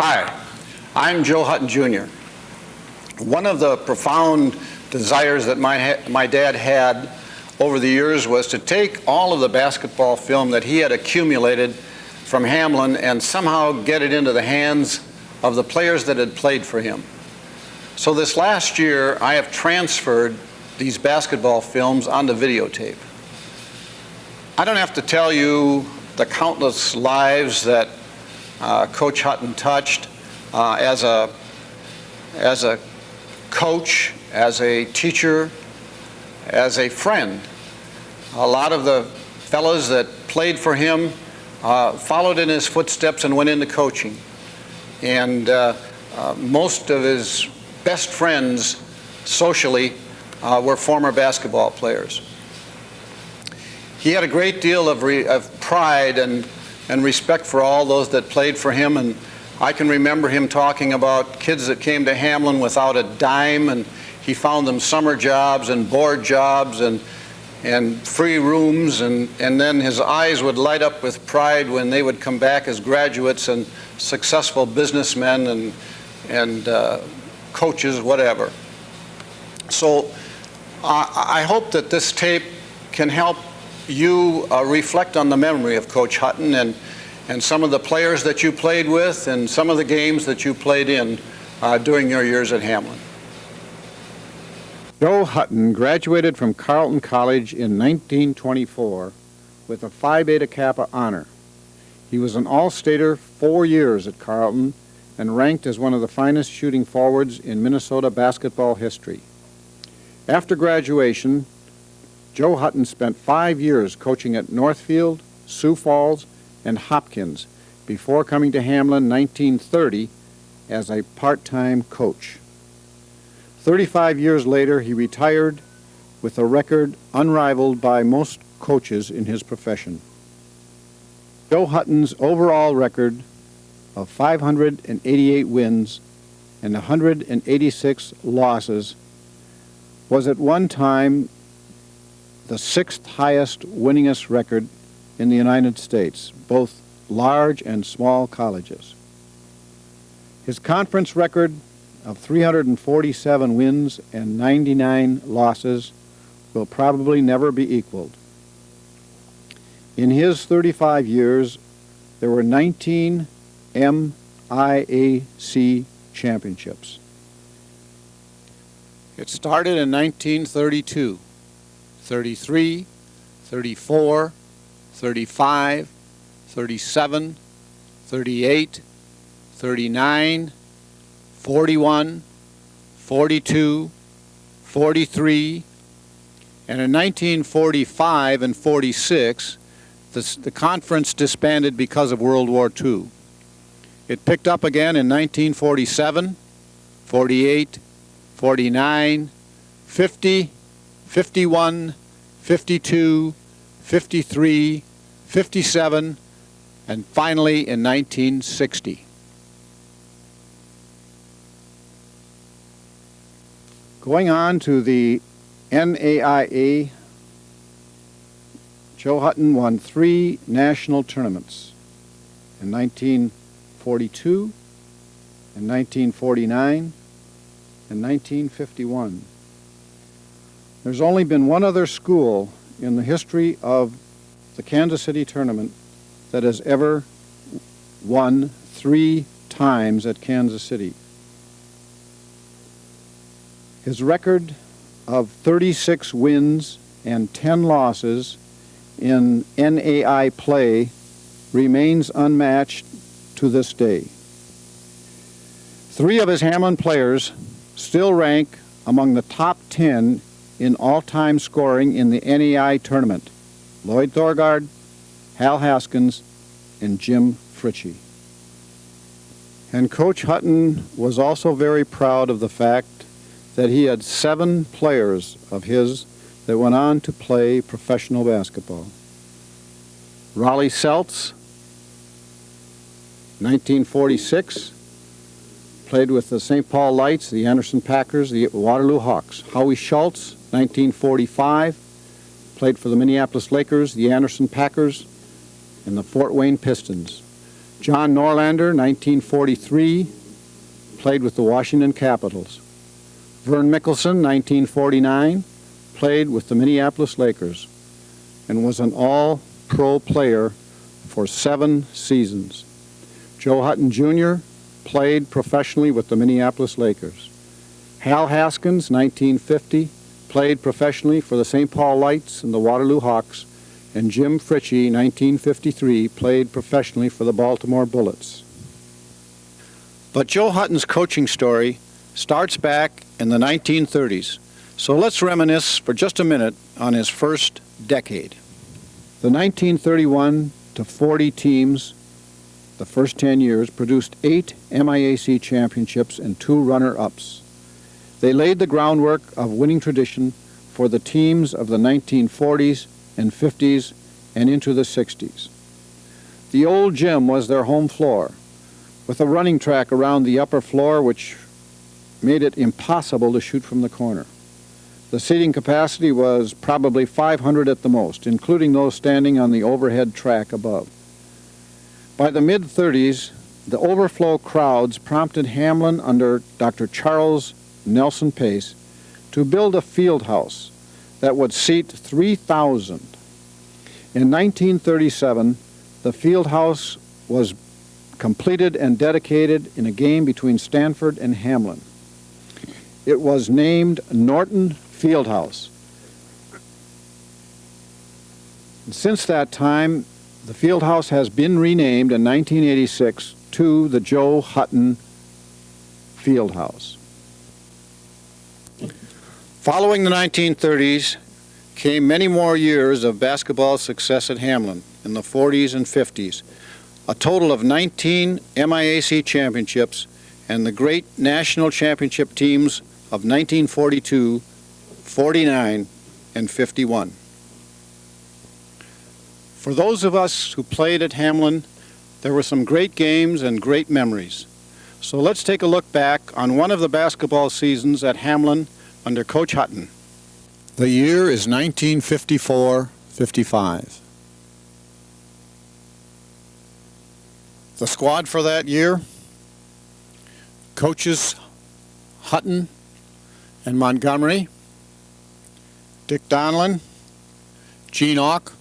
Hi, I'm Joe Hutton Jr. One of the profound desires that my dad had over the years was to take all of the basketball film that he had accumulated from Hamline and somehow get it into the hands of the players that had played for him. So this last year, I have transferred these basketball films onto videotape. I don't have to tell you the countless lives that Coach Hutton touched as a coach, as a teacher, as a friend. A lot of the fellows that played for him followed in his footsteps and went into coaching. And most of his best friends socially were former basketball players. He had a great deal of pride and respect for all those that played for him, and I can remember him talking about kids that came to Hamline without a dime, and he found them summer jobs and board jobs and free rooms, and then his eyes would light up with pride when they would come back as graduates and successful businessmen and coaches, whatever. So I hope that this tape can help you reflect on the memory of Coach Hutton and some of the players that you played with and some of the games that you played in during your years at Hamline. Joe Hutton graduated from Carleton College in 1924 with a Phi Beta Kappa honor. He was an All-Stater 4 years at Carleton and ranked as one of the finest shooting forwards in Minnesota basketball history. After graduation, Joe Hutton spent 5 years coaching at Northfield, Sioux Falls, and Hopkins before coming to Hamline 1930 as a part-time coach. 35 years later, he retired with a record unrivaled by most coaches in his profession. Joe Hutton's overall record of 588 wins and 186 losses was at one time the 6th highest winningest record in the United States, both large and small colleges. His conference record of 347 wins and 99 losses will probably never be equaled. In his 35 years, there were 19 MIAC championships. It started in 1932. 33, 34, 35, 37, 38, 39, 41, 42, 43, and in 1945 and 46, the conference disbanded because of World War II. It picked up again in 1947, 48, 49, 50, 51, 52, 53, 57, and finally in 1960. Going on to the NAIA, Joe Hutton won 3 national tournaments in 1942, in 1949, and 1951. There's only been one other school in the history of the Kansas City tournament that has ever won 3 times at Kansas City. His record of 36 wins and 10 losses in NAI play remains unmatched to this day. 3 of his Hamline players still rank among the top 10 in all-time scoring in the NAI tournament: Lloyd Thorgard, Hal Haskins, and Jim Fritchie. And Coach Hutton was also very proud of the fact that he had 7 players of his that went on to play professional basketball. Raleigh Seltz, 1946, played with the St. Paul Lights, the Anderson Packers, the Waterloo Hawks. Howie Schultz, 1945, played for the Minneapolis Lakers, the Anderson Packers, and the Fort Wayne Pistons. John Norlander, 1943, played with the Washington Capitals. Vern Mickelson, 1949, played with the Minneapolis Lakers and was an all-pro player for 7 seasons. Joe Hutton Jr. played professionally with the Minneapolis Lakers. Hal Haskins, 1950, played professionally for the St. Paul Lights and the Waterloo Hawks, and Jim Fritchie, 1953, played professionally for the Baltimore Bullets. But Joe Hutton's coaching story starts back in the 1930s, so let's reminisce for just a minute on his first decade. The 1931 to 40 teams, the first 10 years, produced 8 MIAC championships and 2 runner-ups. They laid the groundwork of winning tradition for the teams of the 1940s and 50s and into the 60s. The old gym was their home floor, with a running track around the upper floor which made it impossible to shoot from the corner. The seating capacity was probably 500 at the most, including those standing on the overhead track above. By the mid-30s, the overflow crowds prompted Hamline under Dr. Charles Nelson Pace to build a field house that would seat 3,000. In 1937, the field house was completed and dedicated in a game between Stanford and Hamline. It was named Norton Fieldhouse. And since that time, the Fieldhouse has been renamed in 1986 to the Joe Hutton Fieldhouse. Following the 1930s came many more years of basketball success at Hamline in the 40s and 50s, a total of 19 MIAC championships and the great national championship teams of 1942, 49, and 51. For those of us who played at Hamline, there were some great games and great memories. So let's take a look back on one of the basketball seasons at Hamline under Coach Hutton. The year is 1954-55. The squad for that year: coaches Hutton and Montgomery, Dick Donlin, Gene Auck,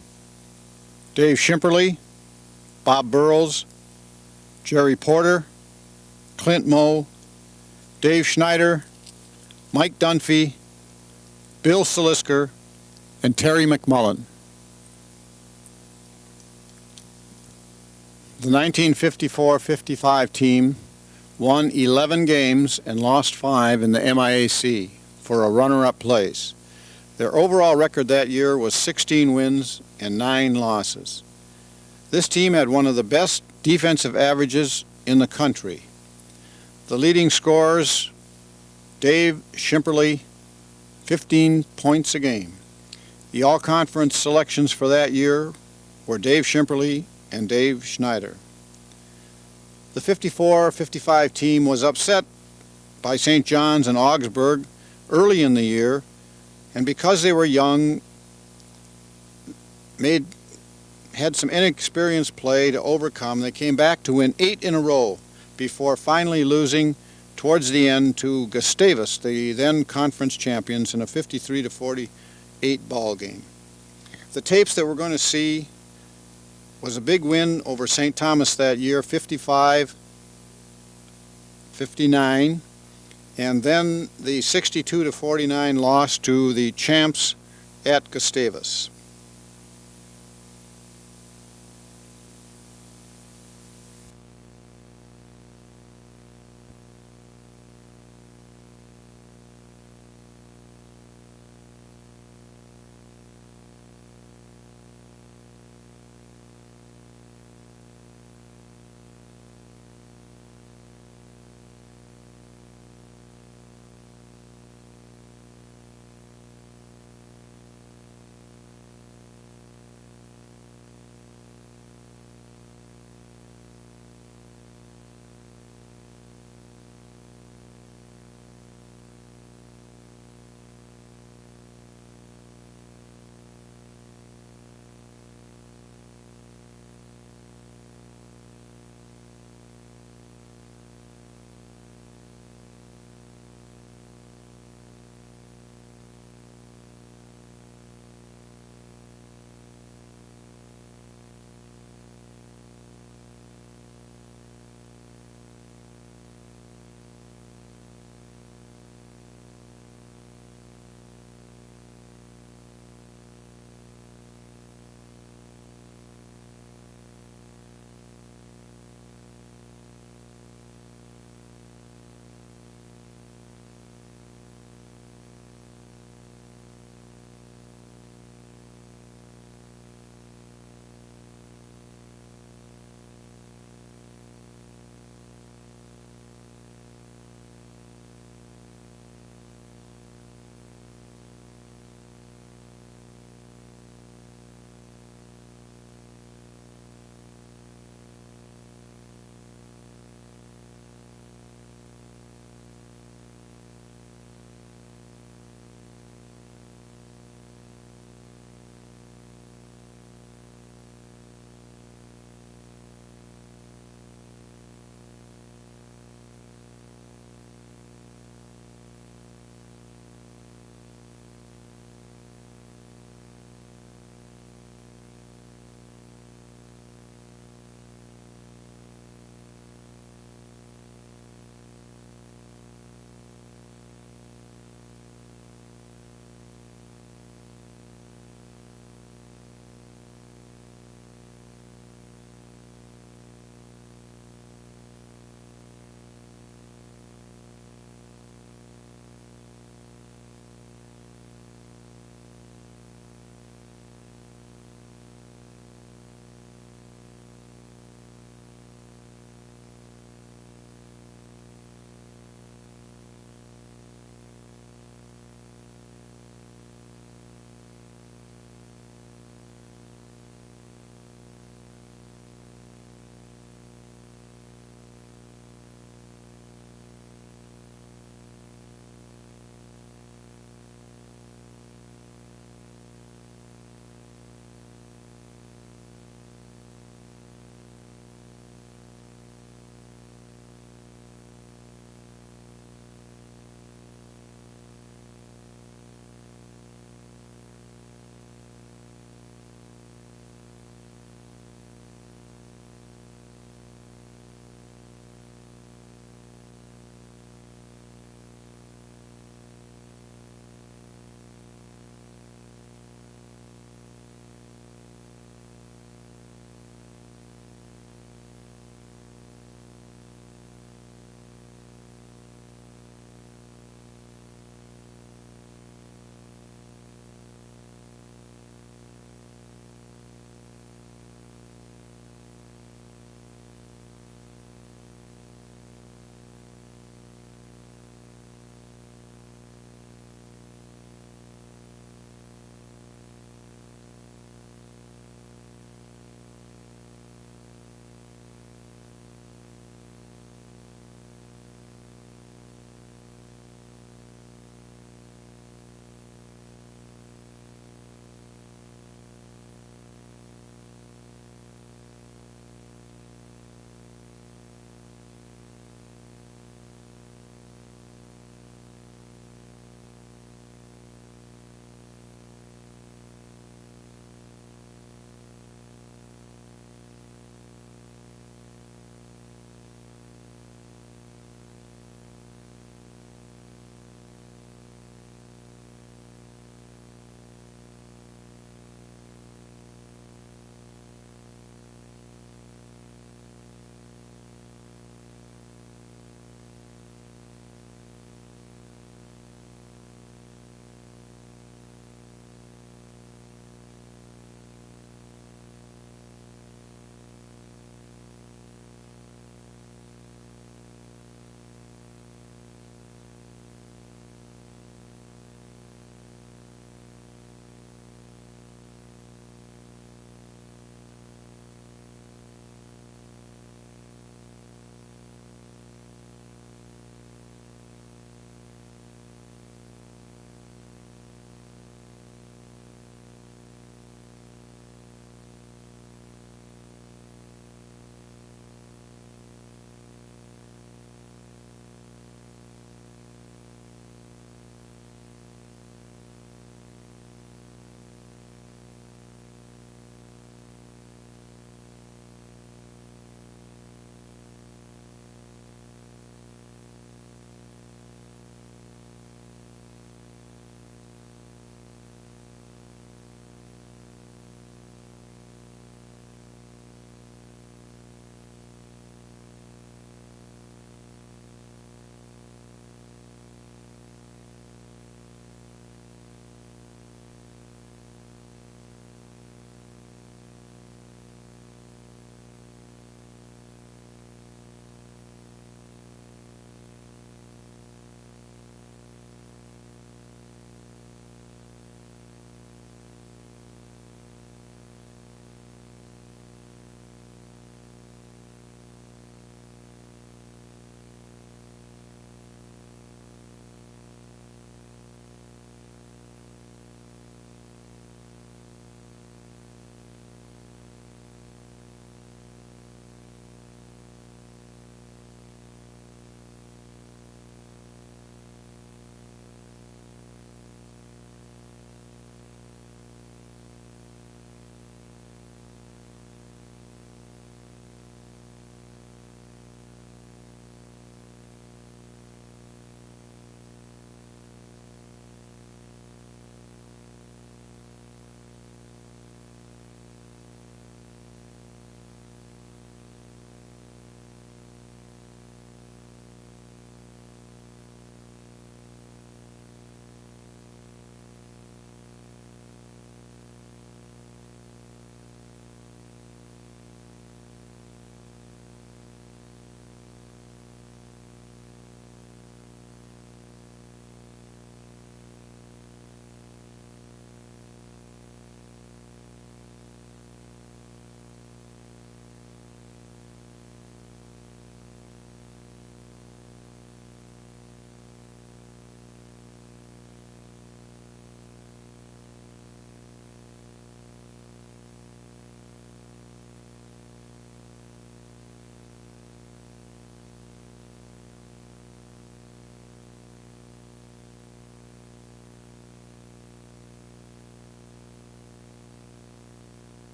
Dave Shimperly, Bob Burrows, Jerry Porter, Clint Moe, Dave Schneider, Mike Dunphy, Bill Salisker, and Terry McMullen. The 1954-55 team won 11 games and lost 5 in the MIAC for a runner-up place. Their overall record that year was 16 wins and 9 losses. This team had one of the best defensive averages in the country. The leading scorers: Dave Shimperly, 15 points a game. The all-conference selections for that year were Dave Shimperly and Dave Schneider. The 54-55 team was upset by St. John's and Augsburg early in the year, and because they were young, had some inexperienced play to overcome. They came back to win 8 in a row before finally losing towards the end to Gustavus, the then conference champions, in a 53-48 ball game. The tapes that we're going to see was a big win over St. Thomas that year, 55-59, and then the 62-49 loss to the champs at Gustavus.